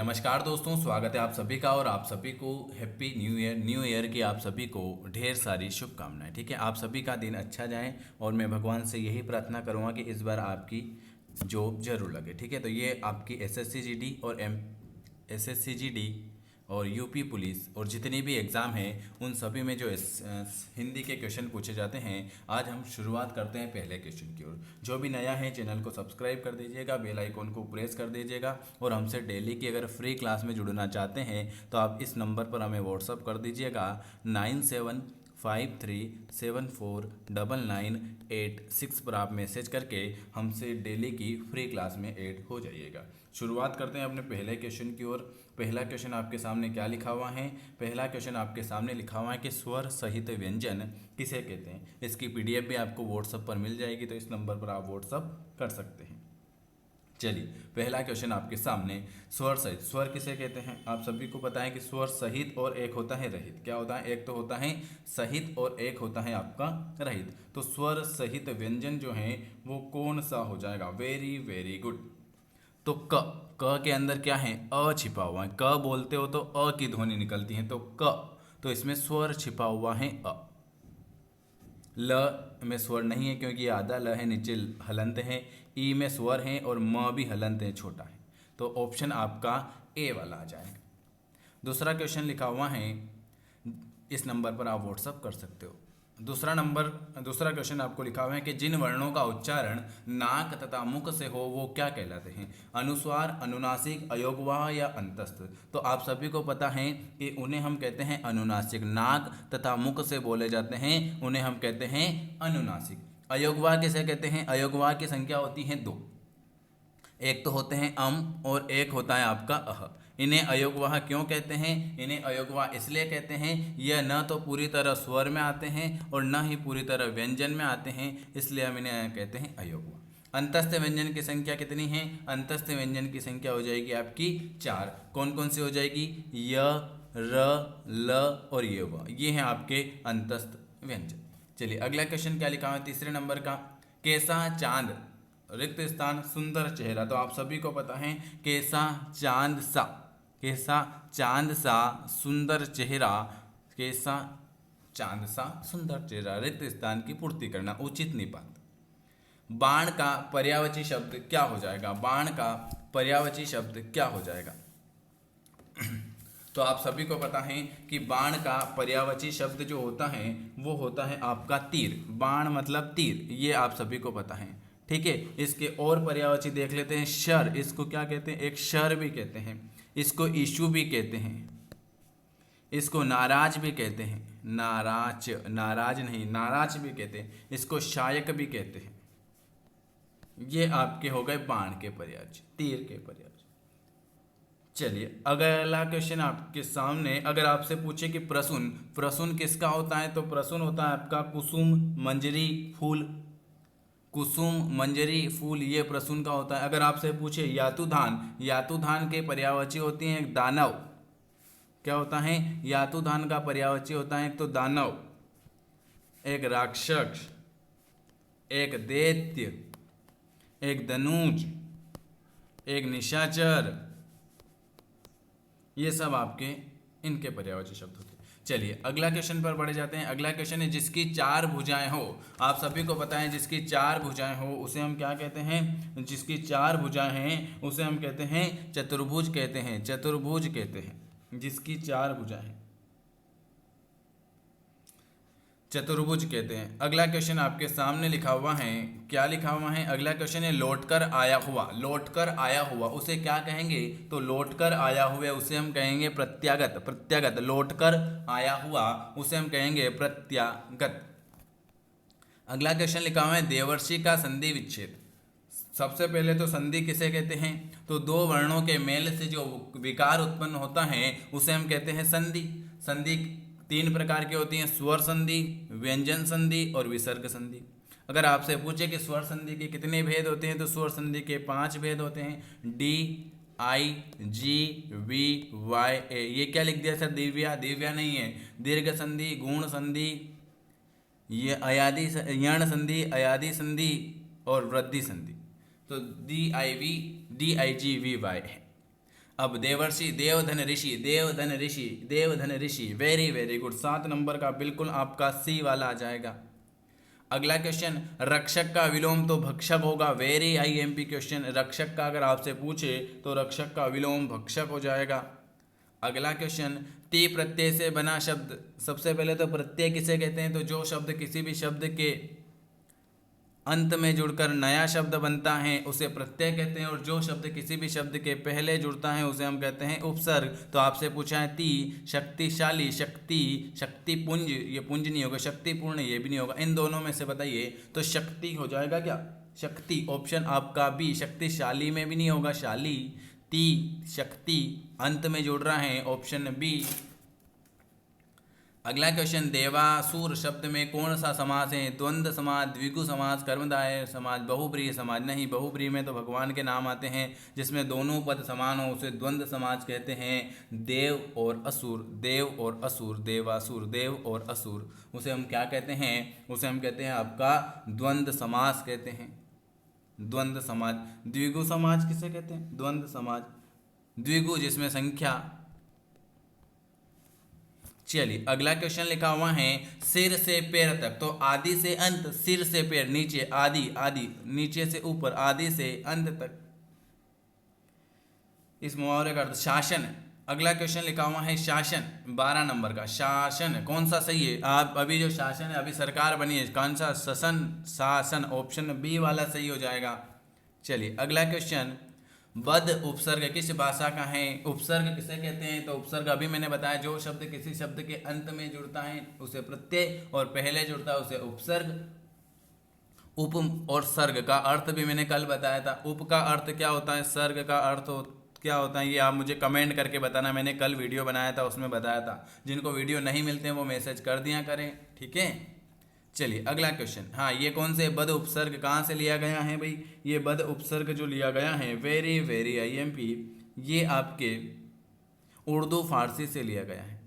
नमस्कार दोस्तों, स्वागत है आप सभी का और आप सभी को हैप्पी न्यू ईयर की आप सभी को ढेर सारी शुभकामनाएं। ठीक है, आप सभी का दिन अच्छा जाए और मैं भगवान से यही प्रार्थना करूंगा कि इस बार आपकी जॉब जरूर लगे। ठीक है, तो ये आपकी एसएससी जीडी और एसएससी जीडी और यूपी पुलिस और जितनी भी एग्ज़ाम हैं उन सभी में जो हिंदी के क्वेश्चन पूछे जाते हैं। आज हम शुरुआत करते हैं पहले क्वेश्चन की ओर। जो भी नया है चैनल को सब्सक्राइब कर दीजिएगा, बेल आइकॉन को प्रेस कर दीजिएगा और हमसे डेली की अगर फ्री क्लास में जुड़ना चाहते हैं तो आप इस नंबर पर हमें व्हाट्सअप कर दीजिएगा 9753749986 पर आप मैसेज करके हमसे डेली की फ्री क्लास में ऐड हो जाइएगा। शुरुआत करते हैं अपने पहले क्वेश्चन की ओर। पहला क्वेश्चन आपके सामने क्या लिखा हुआ है? पहला क्वेश्चन आपके सामने लिखा हुआ है कि स्वर सहित व्यंजन किसे कहते हैं। इसकी पीडीएफ भी आपको व्हाट्सएप पर मिल जाएगी, तो इस नंबर पर आप व्हाट्सएप कर सकते हैं। चलिए, पहला क्वेश्चन आपके सामने, स्वर सहित। स्वर किसे कहते हैं? आप सभी को पता है कि स्वर सहित और एक होता है रहित। क्या होता है? एक तो होता है सहित और एक होता है आपका रहित। तो स्वर सहित व्यंजन जो है वो कौन सा हो जाएगा? Very very good. तो क के अंदर क्या है? अ छिपा हुआ है। क बोलते हो तो अ की ध्वनि निकलती है, तो क, तो इसमें स्वर छिपा हुआ है अ। ल में स्वर नहीं है क्योंकि आधा ल है, नीचे हलंत है। ई में स्वर है और म भी हलंत है, छोटा है। तो ऑप्शन आपका ए वाला आ जाएगा। दूसरा क्वेश्चन लिखा हुआ है, इस नंबर पर आप व्हाट्सअप कर सकते हो। दूसरा क्वेश्चन आपको लिखा हुआ है कि जिन वर्णों का उच्चारण नाक तथा मुख से हो वो क्या कहलाते हैं? अनुस्वार, अनुनासिक, अयोगवाह या अंतस्थ। तो आप सभी को पता है कि उन्हें हम कहते हैं अनुनासिक। नाक तथा मुख से बोले जाते हैं उन्हें हम कहते हैं अनुनासिक। अयोगवाह किसे कहते हैं? अयोगवाह की संख्या होती है 2। एक तो होते हैं अम और एक होता है आपका अह। इन्हें अयोगवाह क्यों कहते हैं? इन्हें अयोगवाह इसलिए कहते हैं, यह न तो पूरी तरह स्वर में आते हैं और न ही पूरी तरह व्यंजन में आते हैं, इसलिए हम इन्हें कहते हैं अयोगवाह। अंतस्थ व्यंजन की संख्या कितनी है? अंतस्थ व्यंजन की संख्या हो जाएगी आपकी 4। कौन कौन सी हो जाएगी? य, र, ल और ये व, ये हैं आपके अंतस्थ व्यंजन। चलिए, अगला क्वेश्चन क्या लिखा है तीसरे नंबर का? कैसा चांद रिक्त स्थान सुंदर चेहरा। तो आप सभी को पता है कैसा चांद सा, कैसा चांद सा सुंदर चेहरा, कैसा चांद सा सुंदर चेहरा, रिक्त स्थान की पूर्ति करना, उचित निपात। बाण का पर्यायवाची शब्द क्या हो जाएगा? बाण का पर्यायवाची शब्द क्या हो जाएगा? तो आप सभी को पता है कि बाण का पर्यायवाची शब्द जो होता है वो होता है आपका तीर। बाण मतलब तीर, ये आप सभी को पता है। ठीक है, इसके और पर्यायवाची देख लेते हैं। शर, इसको क्या कहते हैं? एक शर भी कहते हैं। इसको इशू भी कहते हैं। इसको नाराज भी कहते हैं। नाराज, नाराज नहीं, नाराज भी कहते हैं। इसको शायक भी कहते हैं। ये आपके हो गए बाण के पर्यायवाची, तीर के पर्यायवाची। चलिए, अगला क्वेश्चन आपके सामने, अगर आपसे पूछे कि प्रसून, प्रसून किसका होता है? तो प्रसून होता है आपका कुसुम, मंजरी, फूल। कुसुम, मंजरी, फूल, ये प्रसून का होता है। अगर आपसे पूछे यातुधान, यातुधान के पर्यायवाची होती हैं एक दानव। क्या होता है? यातुधान का पर्यायवाची होता है एक तो दानव, एक राक्षस, एक दैत्य, एक धनुज, एक निशाचर, ये सब आपके इनके पर्यायवाची शब्द होते हैं। चलिए, अगला क्वेश्चन पर बढ़े जाते हैं। अगला क्वेश्चन है जिसकी 4 भुजाएं हो। आप सभी को पता है जिसकी 4 भुजाएं हो उसे हम क्या कहते हैं? जिसकी 4 भुजाएं हैं उसे हम कहते हैं चतुर्भुज कहते हैं। चतुर्भुज कहते हैं जिसकी 4 भुजाएं हैं, चतुर्भुज कहते हैं। अगला क्वेश्चन आपके सामने लिखा हुआ है, क्या लिखा हुआ है? अगला क्वेश्चन है लौटकर आया हुआ। लौटकर आया हुआ उसे क्या कहेंगे? तो लौटकर आया हुए उसे हम कहेंगे प्रत्यागत। प्रत्यागत, लौटकर आया हुआ उसे हम कहेंगे प्रत्यागत। अगला क्वेश्चन लिखा हुआ है देवर्षि का संधि विच्छेद। सबसे पहले तो संधि किसे कहते हैं? तो 2 वर्णों के मेल से जो विकार उत्पन्न होता है उसे हम कहते हैं संधि। संधि 3 प्रकार की होती हैं, स्वर संधि, व्यंजन संधि और विसर्ग संधि। अगर आपसे पूछे कि स्वर संधि के कितने भेद होते हैं तो स्वर संधि के 5 भेद होते हैं। D, I, ji, we, Y, A. ये क्या लिख दिया सर? दिव्या, दिव्या नहीं है। दीर्घ संधि, गुण संधि, ये अयादि, यण संधि, अयादि संधि और वृद्धि संधि। तो डी आई जी वी वाई है। अब देवर्षि, देवधन ऋषि, देवधन ऋषि, देवधन ऋषि, वेरी वेरी गुड। 7 नंबर का बिल्कुल आपका सी वाला आ जाएगा। अगला क्वेश्चन, रक्षक का विलोम तो भक्षक होगा। Very IMP question. रक्षक का अगर आपसे पूछे तो रक्षक का विलोम भक्षक हो जाएगा। अगला क्वेश्चन, ती प्रत्यय से बना शब्द। सबसे पहले तो प्रत्यय किसे कहते हैं? तो जो शब्द किसी भी शब्द के अंत में जुड़कर नया शब्द बनता है उसे प्रत्यय कहते हैं, और जो शब्द किसी भी शब्द के पहले जुड़ता है उसे हम कहते हैं उपसर्ग। तो आपसे पूछा है ती, शक्तिशाली, शक्ति, शक्तिपुंज, ये पुंज नहीं होगा, शक्तिपूर्ण ये भी नहीं होगा, इन दोनों में से बताइए। तो शक्ति हो जाएगा क्या? शक्ति, ऑप्शन आपका बी। शक्तिशाली में भी नहीं होगा, शाली, ती, शक्ति, अंत में जुड़ रहा है, ऑप्शन बी। अगला क्वेश्चन, देवासुर शब्द में कौन सा समास है? द्वंद्व समास, द्विगु समास, कर्मधारय समास, बहुब्रीहि समास। नहीं, बहुब्रीहि में तो भगवान के नाम आते हैं, जिसमें दोनों पद समान हो उसे द्वंद्व समास कहते हैं। देव और असुर, देव और असुर, देवासुर, देव और असुर, उसे हम क्या कहते हैं? उसे हम कहते हैं आपका द्वंद्व समास कहते हैं, द्वंद्व समास। द्विगु समास किसे कहते हैं? द्वंद्व समास। द्विगु जिसमें संख्या। चलिए अगला क्वेश्चन लिखा हुआ है, सिर से पैर तक। तो आदि से अंत, सिर से पैर, नीचे आदि, आदि नीचे से ऊपर, आदि से अंत तक। इस मुहावरे का अर्थ शासन। अगला क्वेश्चन लिखा हुआ है शासन, 12 नंबर का। शासन कौन सा सही है? आप अभी जो शासन है, अभी सरकार बनी है, कौन सा? शासन, शासन, ऑप्शन बी वाला सही हो जाएगा। चलिए अगला क्वेश्चन, बद उपसर्ग किस भाषा का है? उपसर्ग किसे कहते हैं? तो उपसर्ग अभी मैंने बताया, जो शब्द किसी शब्द के अंत में जुड़ता है उसे प्रत्यय, और पहले जुड़ता है उसे उपसर्ग। उप और सर्ग का अर्थ भी मैंने कल बताया था। उप का अर्थ क्या होता है, सर्ग का अर्थ क्या होता है, ये आप मुझे कमेंट करके बताना। मैंने कल वीडियो बनाया था, उसमें बताया था। जिनको वीडियो नहीं मिलते हैं वो मैसेज कर दिया करें, ठीक है। चलिए अगला क्वेश्चन, हाँ ये कौन से बद उपसर्ग कहाँ से लिया गया है भाई? ये बद उपसर्ग जो लिया गया है, वेरी वेरी आईएमपी, ये आपके उर्दू फारसी से लिया गया है।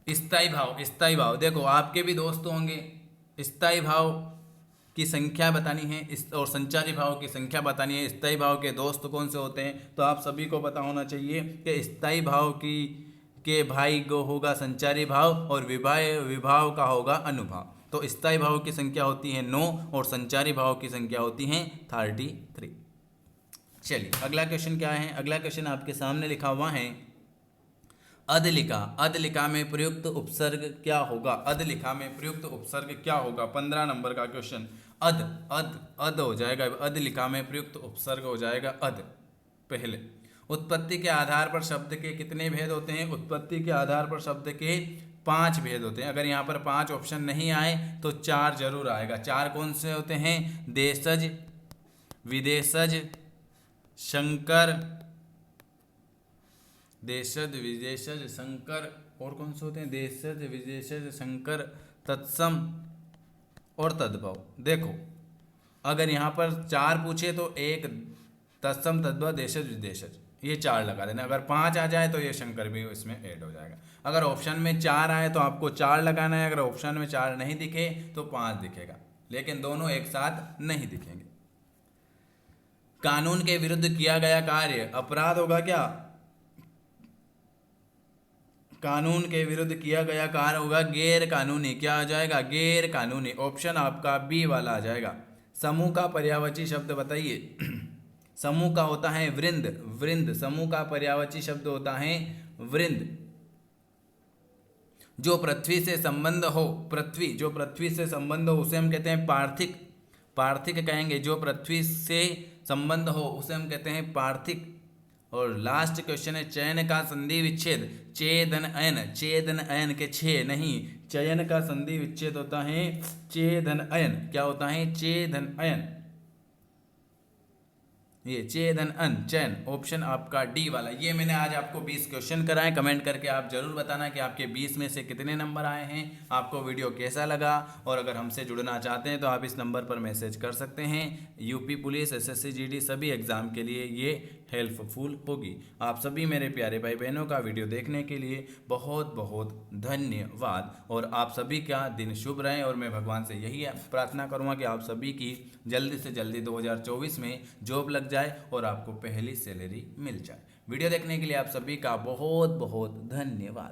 स्थाई भाव, स्थाई भाव देखो आपके भी दोस्त होंगे, स्थाई भाव की संख्या बतानी है और संचारी भाव की संख्या बतानी है। स्थाई भाव के दोस्त कौन से होते हैं? तो आप सभी को पता होना चाहिए कि स्थाई भाव की के भाई को होगा संचारी भाव, और विभाव का होगा अनुभाव। तो स्थाई भाव की संख्या होती है 9 और संचारी भाव की संख्या होती है 33। चलिए अगला क्वेश्चन क्या है? अगला क्वेश्चन आपके सामने लिखा हुआ है, अधलिखा। अधलिखा में प्रयुक्त उपसर्ग क्या होगा? अधलिखा में प्रयुक्त उपसर्ग क्या होगा? 15 नंबर का क्वेश्चन। अध, अध, अध हो जाएगा। अधलिखा में प्रयुक्त उपसर्ग हो जाएगा अध। पहले, उत्पत्ति के आधार पर शब्द के कितने भेद होते हैं? उत्पत्ति के आधार पर शब्द के 5 भेद होते हैं। अगर यहाँ पर 5 ऑप्शन नहीं आए तो 4 जरूर आएगा। 4 कौन से होते हैं? देशज, विदेशज, शंकर, देशज, विदेशज, शंकर, और कौन से होते हैं? देशज, विदेशज, शंकर, तत्सम और तद्भव। देखो अगर यहाँ पर 4 पूछे तो 1 तत्सम, तद्भव, देशज, विदेशज, ये 4 लगा देना। अगर 5 आ जाए तो ये शंकर भी इसमें ऐड हो जाएगा। अगर ऑप्शन में 4 आए तो आपको 4 लगाना है। अगर ऑप्शन में 4 नहीं दिखे तो 5 दिखेगा, लेकिन दोनों एक साथ नहीं दिखेंगे। कानून के विरुद्ध किया गया कार्य अपराध होगा क्या? कानून के विरुद्ध किया गया कार्य होगा गैर कानूनी। क्या आ जाएगा? गैर कानूनी। ऑप्शन आपका बी वाला आ जाएगा। समूह का पर्यायवाची शब्द बताइए। समूह का होता है वृंद, वृंद। समूह का पर्यायवाची शब्द होता है वृंद। जो पृथ्वी से संबंध हो, पृथ्वी, जो पृथ्वी से संबंध हो उसे हम कहते हैं पार्थिक, पार्थिक कहेंगे। जो पृथ्वी से संबंध हो उसे हम कहते हैं पार्थिक। और लास्ट क्वेश्चन है, चयन का संधि विच्छेद। चेदन अयन, चेदन अयन के छे नहीं, चयन का संधि विच्छेद होता है चेदन अयन। क्या होता है? चेदन अयन। ये चेदन अन, चयन, ऑप्शन आपका डी वाला। ये मैंने आज आपको 20 क्वेश्चन कराए। कमेंट करके आप जरूर बताना कि आपके 20 में से कितने नंबर आए हैं, आपको वीडियो कैसा लगा। और अगर हमसे जुड़ना चाहते हैं तो आप इस नंबर पर मैसेज कर सकते हैं। यूपी पुलिस, एसएससी, जीडी सभी एग्ज़ाम के लिए ये हेल्पफुल होगी। आप सभी मेरे प्यारे भाई बहनों का वीडियो देखने के लिए बहुत बहुत धन्यवाद और आप सभी का दिन शुभ रहे और मैं भगवान से यही प्रार्थना करूँगा कि आप सभी की जल्दी से जल्दी 2024 में जॉब लग जाए और आपको पहली सैलरी मिल जाए। वीडियो देखने के लिए आप सभी का बहुत बहुत धन्यवाद।